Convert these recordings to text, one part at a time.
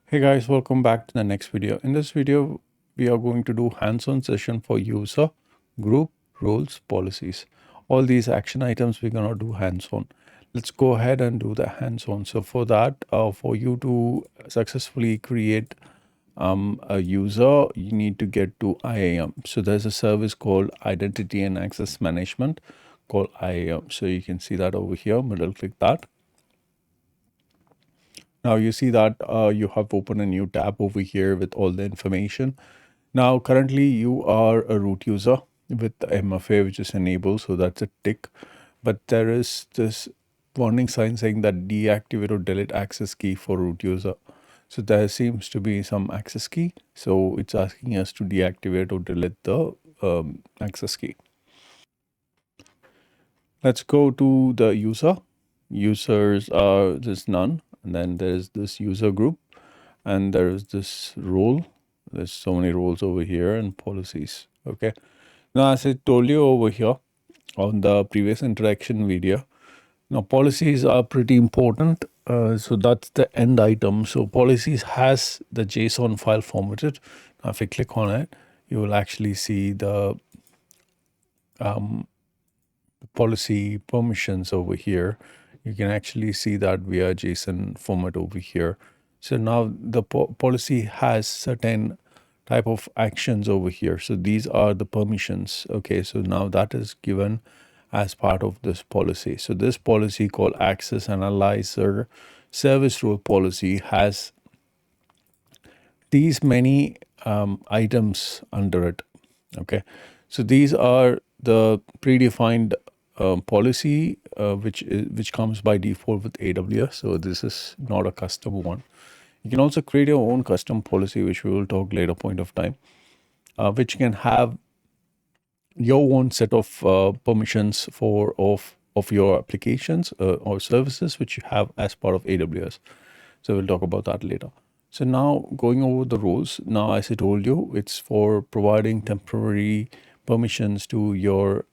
Hey guys, welcome back to the next video. In this video, we are going to do hands-on session for user, group, roles, policies. All these action items we're gonna do hands-on. Let's go ahead and do the hands-on. So for that, for you to successfully create a user, you need to get to IAM. So there's a service called Identity and Access Management called IAM. So you can see that over here, middle click that. Now you see that you have opened a new tab over here with all the information. Now currently you are a root user with the MFA which is enabled, so that's a tick. But there is this warning sign saying that deactivate or delete access key for root user. So there seems to be some access key. So it's asking us to deactivate or delete the access key. Let's go to the user. Users are just none. And then there's this user group. And there's this role. There's so many roles over here and policies. Okay. Now, as I told you over here on the previous interaction video, now policies are pretty important. So that's the end item. So policies has the JSON file formatted. Now, if I click on it, you will actually see the policy permissions over here. You can actually see that via JSON format over here. So now the policy has certain type of actions over here. So these are the permissions. Okay, so now that is given as part of this policy. So this policy called Access Analyzer Service Rule Policy has these many items under it. Okay, so these are the predefined policy which comes by default with AWS. So this is not a custom one. You can also create your own custom policy, which we will talk later point of time, which can have your own set of permissions of your applications or services which you have as part of AWS. So we'll talk about that later. So now going over the roles, now as I told you, it's for providing temporary permissions to your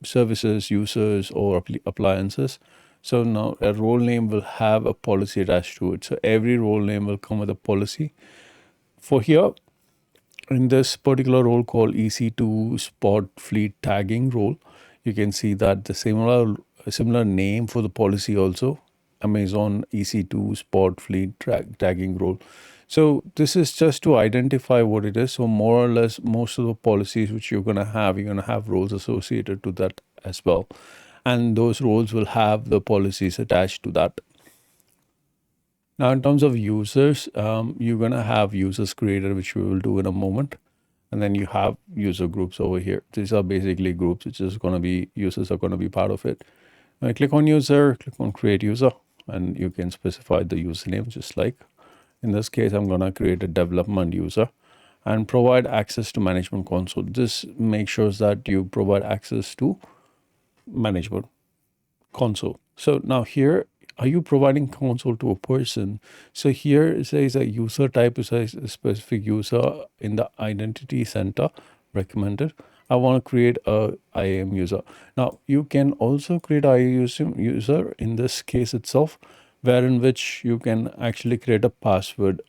services, users, or appliances. So now a role name will have a policy attached to it. So every role name will come with a policy. For here, in this particular role called EC2 Spot Fleet Tagging role, you can see that the similar name for the policy also, Amazon EC2 Spot Fleet Tagging role. So this is just to identify what it is. So more or less, most of the policies which you're going to have roles associated to that as well. And those roles will have the policies attached to that. Now, in terms of users, you're going to have users created, which we will do in a moment. And then you have user groups over here. These are basically groups, which is going to be users are going to be part of it. When I click on user, click on create user, and you can specify the username, just like in this case, I'm going to create a development user and provide access to management console. This makes sure that you provide access to management console. So now here, are you providing console to a person? So here it says a user type is a specific user in the identity center recommended. I want to create a IAM user. Now you can also create a IAM user in this case itself, where in which you can actually create a password,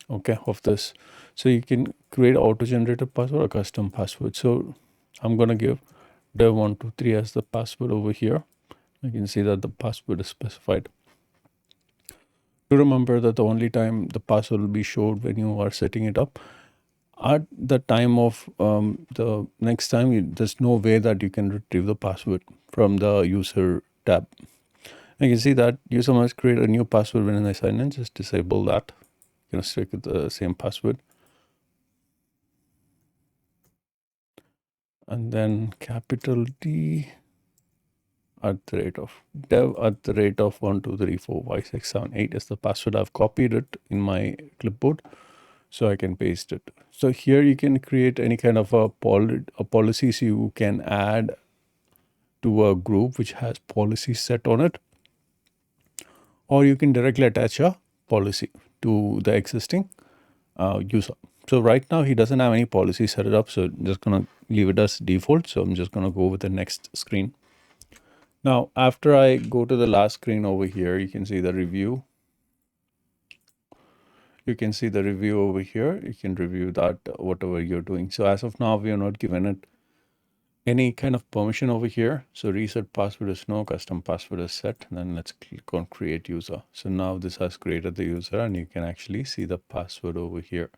okay, of this. So you can create auto-generated password or custom password. So I'm going to give dev123 as the password over here. You can see that the password is specified. To remember that the only time the password will be showed when you are setting it up. At the time of the next time, there's no way that you can retrieve the password from the user tab. You can see that user must create a new password when I sign in. Just disable that. You can stick with the same password. And then capital D at the rate of dev at the rate of 1 2 3 4 5 6 7 8 is the password. I've copied it in my clipboard so I can paste it. So here you can create any kind of a policies you can add to a group which has policies set on it, or you can directly attach a policy to the existing user. So right now he doesn't have any policy set it up, so I'm just gonna leave it as default. So I'm just gonna go with the next screen. Now, after I go to the last screen over here, you can see the review. You can see the review over here. You can review that, whatever you're doing. So as of now, we are not given it any kind of permission over here. So reset password is no, custom password is set. Then let's click on create user. So now this has created the user and you can actually see the password over here.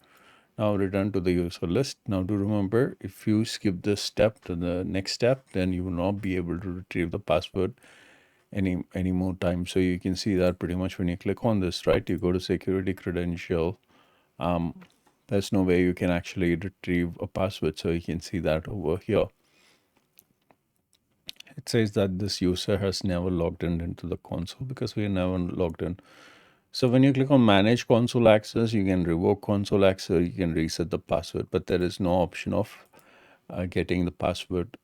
Now return to the user list. Now do remember, if you skip this step to the next step, then you will not be able to retrieve the password any more time. So you can see that pretty much when you click on this, right, you go to security credential. There's no way you can actually retrieve a password. So you can see that over here. It says that this user has never logged in into the console because we are never logged in. So when you click on manage console access, you can revoke console access, you can reset the password, but there is no option of getting the password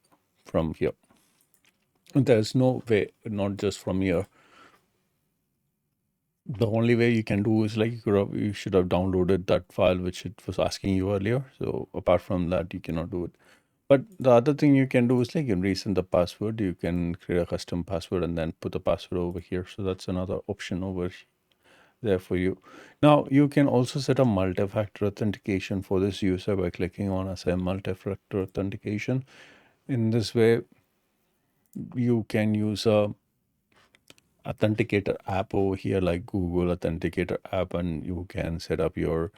from here. And there's no way, not just from here. The only way you can do is like you should have downloaded that file which it was asking you earlier. So apart from that, you cannot do it. But the other thing you can do is like you can reset the password. You can create a custom password and then put the password over here. So that's another option over there for you. Now you can also set a multi-factor authentication for this user by clicking on assign multi-factor authentication. In this way, you can use a authenticator app over here like Google Authenticator app, and you can set up your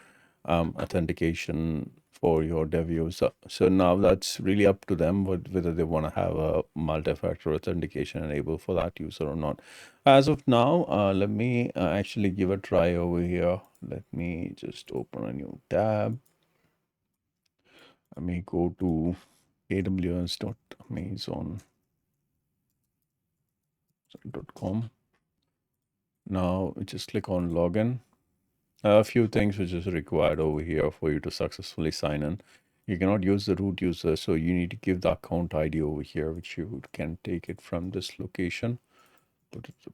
authentication for your dev user. So now that's really up to them whether they want to have a multi-factor authentication enabled for that user or not. As of now, let me actually give a try over here. Let me just open a new tab. Let me go to aws.amazon.com. Now just click on login. A few things which is required over here for you to successfully sign in. You cannot use the root user, so you need to give the account ID over here, which you can take it from this location.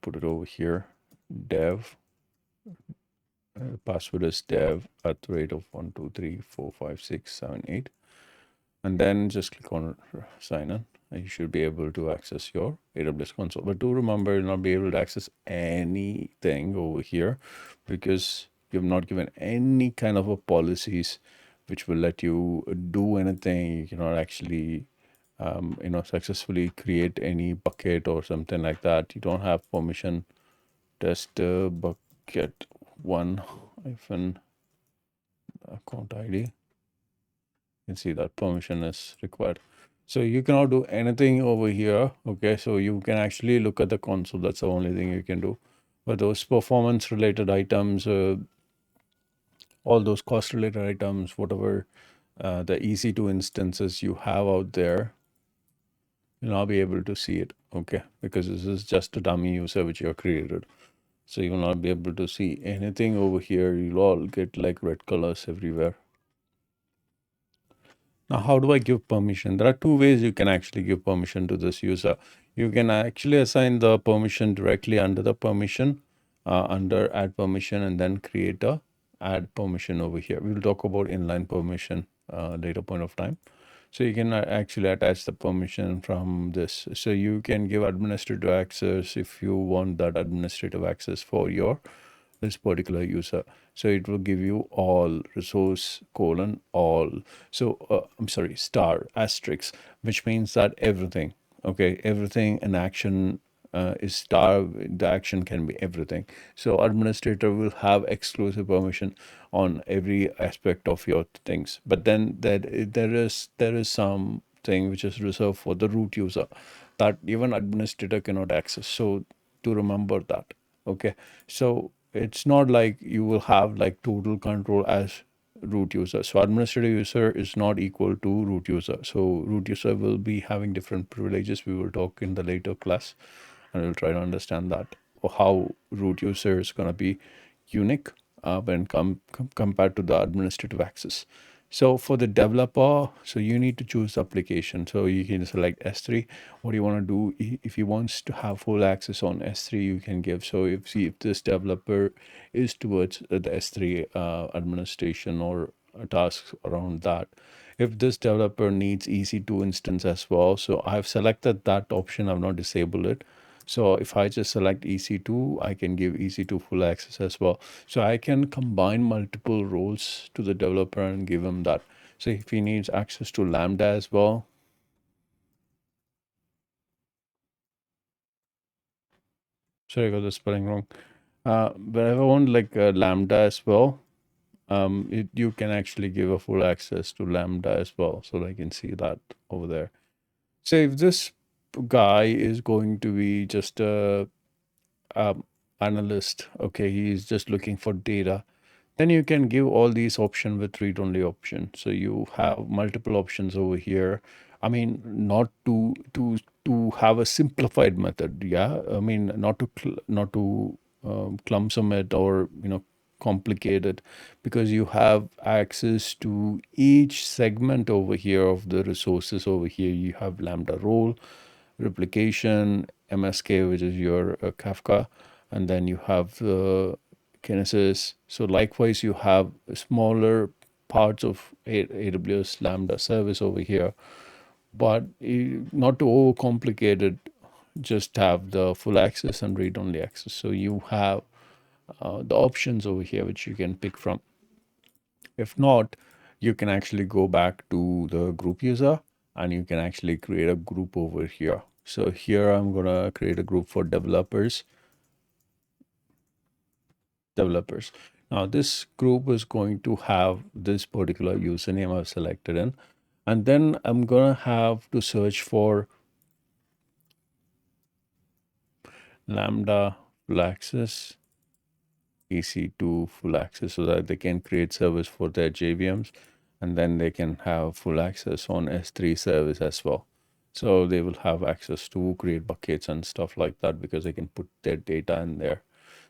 Put it over here. Dev. Password is dev at the rate of 1234567 and then just click on sign in, and you should be able to access your AWS console. But do remember, you'll not be able to access anything over here because you've not given any kind of a policies which will let you do anything. You cannot actually successfully create any bucket or something like that. You don't have permission. Test bucket one hyphen account ID. You can see that permission is required. So you cannot do anything over here. Okay, so you can actually look at the console. That's the only thing you can do. But those performance related items, all those cost related items, whatever the EC2 instances you have out there, you'll not be able to see it. Okay, because this is just a dummy user which you have created. So you will not be able to see anything over here. You'll all get like red colors everywhere. Now, how do I give permission? There are two ways you can actually give permission to this user. You can actually assign the permission directly under the permission, under add permission, and then create a add permission over here. We will talk about inline permission later point of time. So you can actually attach the permission from this. So you can give administrative access if you want that administrative access for your this particular user. So it will give you all resource colon all. So I'm sorry, star asterisk, which means that everything, okay, everything in action is star. The action can be everything. So administrator will have exclusive permission on every aspect of your things. But then there is something which is reserved for the root user that even administrator cannot access. So to remember that. Okay, so it's not like you will have like total control as root user. So administrative user is not equal to root user. So root user will be having different privileges. We will talk in the later class, and we'll try to understand that, or how root user is going to be unique when compared to the administrative access. So for the developer, so you need to choose application. So you can select S3. What do you want to do? If he wants to have full access on S3, you can give. So if this developer is towards the S3 administration or tasks around that, if this developer needs EC2 instance as well, so I've selected that option. I've not disabled it. So if I just select EC2, I can give EC2 full access as well. So I can combine multiple roles to the developer and give him that. So if he needs access to Lambda as well, sorry, I got the spelling wrong. But if I want like Lambda as well, you can actually give a full access to Lambda as well. So I can see that over there. So if this guy is going to be just a analyst, okay, he's just looking for data, then you can give all these options with read-only option. So you have multiple options over here. I mean, not to have a simplified method, yeah. I mean, not to clumsome it or complicate it, because you have access to each segment over here of the resources. Over here, you have Lambda role, replication, MSK, which is your Kafka, and then you have Kinesis. So likewise, you have smaller parts of AWS Lambda service over here, but not to overcomplicate it, just have the full access and read-only access. So you have the options over here which you can pick from. If not, you can actually go back to the group user and you can actually create a group over here. So here I'm going to create a group for developers. Now this group is going to have this particular username I've selected in. And then I'm going to have to search for Lambda full access, EC2 full access, so that they can create service for their JVMs, and then they can have full access on S3 service as well. So they will have access to create buckets and stuff like that because they can put their data in there.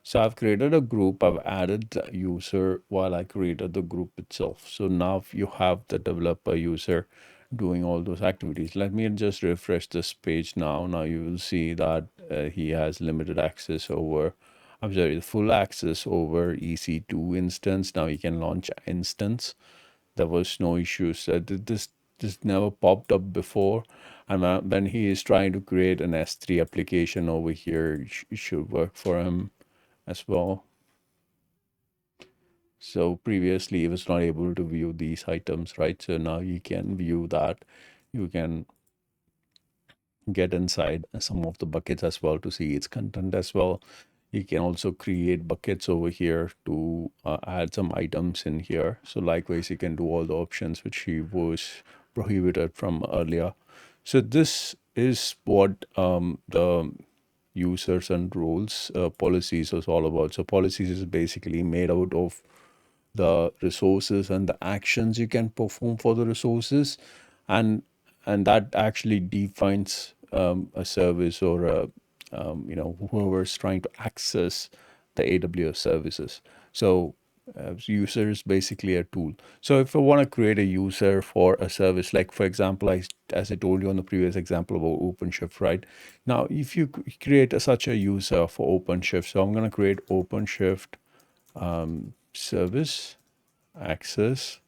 So I've created a group. I've added the user while I created the group itself. So now you have the developer user doing all those activities. Let me just refresh this page now. Now you will see that he has limited access over, I'm sorry, full access over EC2 instance. Now you can launch instance. There was no issues. This never popped up before. And when he is trying to create an S3 application over here, it should work for him as well. So previously he was not able to view these items, right? So now you can view that. You can get inside some of the buckets as well to see its content as well. You can also create buckets over here to add some items in here. So likewise, you can do all the options which he was prohibited from earlier. So this is what the users and roles policies is all about. So policies is basically made out of the resources and the actions you can perform for the resources, and that actually defines a service or whoever's trying to access the AWS services. So user is basically a tool. So if I want to create a user for a service, like for example, as I told you on the previous example about OpenShift, right? Now, if you create such a user for OpenShift, so I'm going to create OpenShift service access.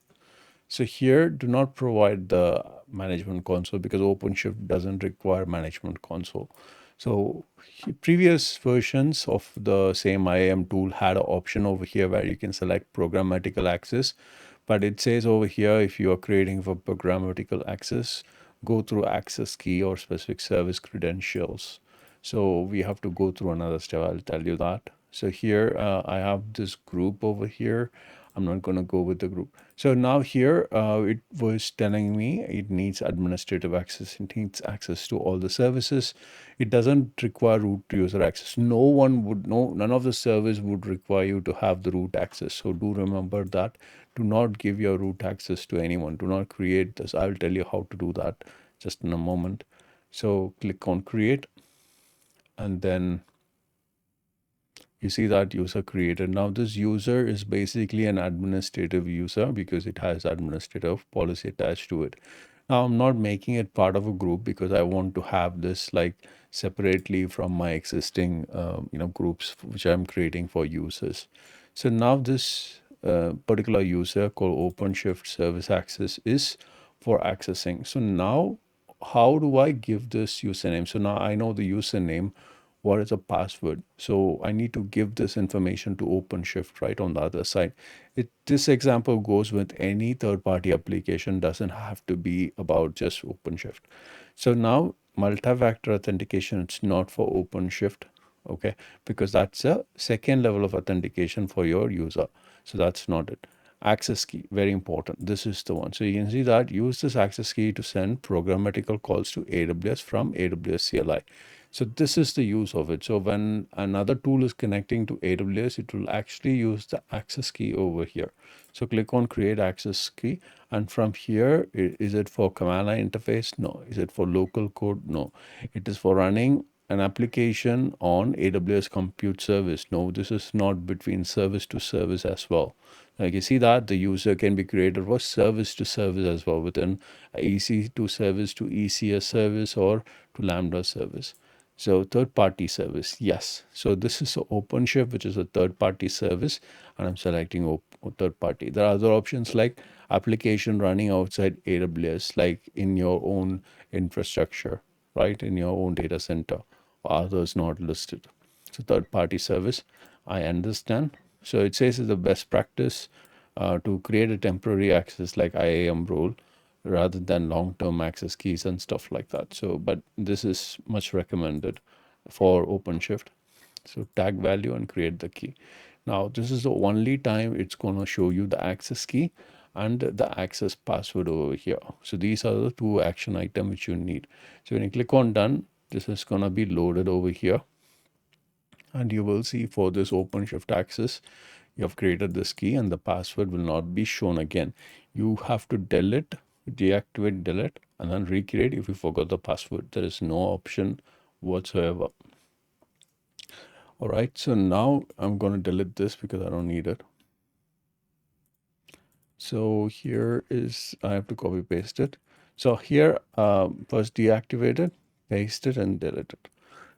So here, do not provide the management console because OpenShift doesn't require management console. So previous versions of the same IAM tool had an option over here where you can select programmatical access, but it says over here, if you are creating for programmatical access, go through access key or specific service credentials. So we have to go through another step. I'll tell you that. So here I have this group over here. I'm not going to go with the group. So now here it was telling me it needs administrative access. It needs access to all the services. It doesn't require root user access. None of the servers would require you to have the root access. So do remember that. Do not give your root access to anyone. Do not create this. I'll tell you how to do that just in a moment. So click on create, and then you see that user created. Now this user is basically an administrative user because it has administrative policy attached to it. Now I'm not making it part of a group because I want to have this like separately from my existing groups which I'm creating for users. So now this particular user called OpenShift service access is for accessing. So now how do I give this username? So now I know the username. what is a password. So I need to give this information to OpenShift right on the other side. This example goes with any third-party application, doesn't have to be about just OpenShift. So now multi-factor authentication, it's not for OpenShift, okay, because that's a second level of authentication for your user. So that's not it. Access key, very important. This is the one. So you can see that use this access key to send programmatical calls to AWS from AWS CLI. So this is the use of it. So when another tool is connecting to AWS, it will actually use the access key over here. So click on create access key. And from here, is it for command line interface? No. Is it for local code? No. It is for running an application on AWS compute service. No, this is not between service to service as well. Like you see that the user can be created for service to service as well, within EC2 service to ECS service or to Lambda service. So third party service, yes. So this is OpenShift, which is a third party service, and I'm selecting third party. There are other options like application running outside AWS, like in your own infrastructure, right? In your own data center, others not listed. So third party service, I understand. So it says it's the best practice to create a temporary access like IAM role rather than long-term access keys and stuff like that. So, but this is much recommended for OpenShift. So tag value and create the key. Now, this is the only time it's going to show you the access key and the access password over here. So these are the two action items which you need. So when you click on done, this is going to be loaded over here. And you will see for this OpenShift access, you have created this key and the password will not be shown again. You have to delete, deactivate, delete, and then recreate if you forgot the password. There is no option whatsoever. All right, so now I'm going to delete this because I don't need it. So here is, I have to copy paste it. So here, first deactivate it, paste it, and delete it.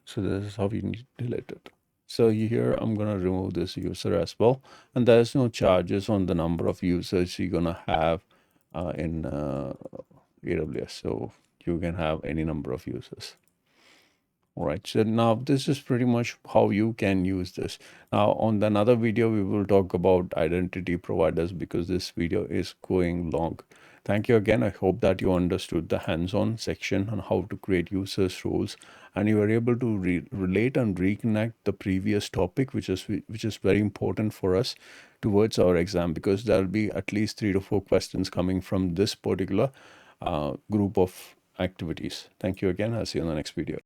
So this is how you need to delete it. So here I'm going to remove this user as well. And there's no charges on the number of users you're going to have in AWS. So you can have any number of users. All right, so now this is pretty much how you can use this. Now on another video, we will talk about identity providers because this video is going long. Thank you again. I hope that you understood the hands-on section on how to create users roles and you were able to relate and reconnect the previous topic, which is very important for us towards our exam, because there will be at least 3 to 4 questions coming from this particular group of activities. Thank you again. I'll see you in the next video.